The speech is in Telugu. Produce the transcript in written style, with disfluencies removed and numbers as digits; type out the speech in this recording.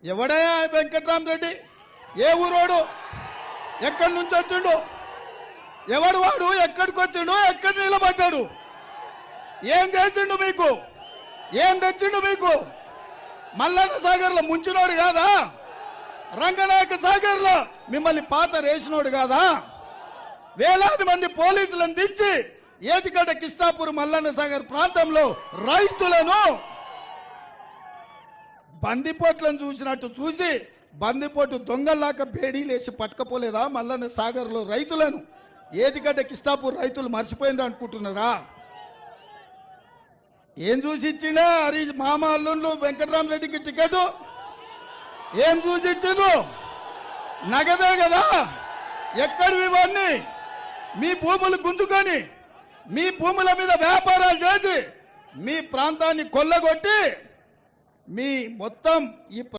ఎవడే వెంకట్రామరెడ్డి? ఏ ఊరోడు? ఎక్కడి నుంచి వచ్చిండు? ఎవడు వాడు? ఎక్కడికి వచ్చిండు? ఎక్కడ నిలబడ్డాడు? ఏం చేసిండు మీకు? ఏం తెచ్చిండు మీకు? మల్లన్న సాగర్లో ముంచినోడు కాదా? రంగనాయక సాగర్లో మిమ్మల్ని పాత రేసినోడు కాదా? వేలాది మంది పోలీసులను దించి ఏటిగడ్డ కిష్టాపూర్ మల్లన్న సాగర్ ప్రాంతంలో రైతులను బందిపోట్లను చూసినట్టు చూసి బందిపోటు దొంగల్లాక బేడీలేసి పట్టుకపోలేదా మల్లన్న సాగర్లో రైతులను? ఏటిగడ్డ కిష్టాపూర్ రైతులు మర్చిపోయింది అనుకుంటున్నారా? ఏం చూసి ఇచ్చిండే హరీష్ మామ అల్లుళ్ళు వెంకట్రామరెడ్డికి టికెట్? ఏం చూసి ఇచ్చిండ్రు? నగదే కదా. ఎక్కడివి ఇవన్నీ? మీ భూములు గుంజుకొని మీ భూముల మీద వ్యాపారాలు చేసి మీ ప్రాంతాన్ని కొల్లగొట్టి మీ మొత్తం ఈ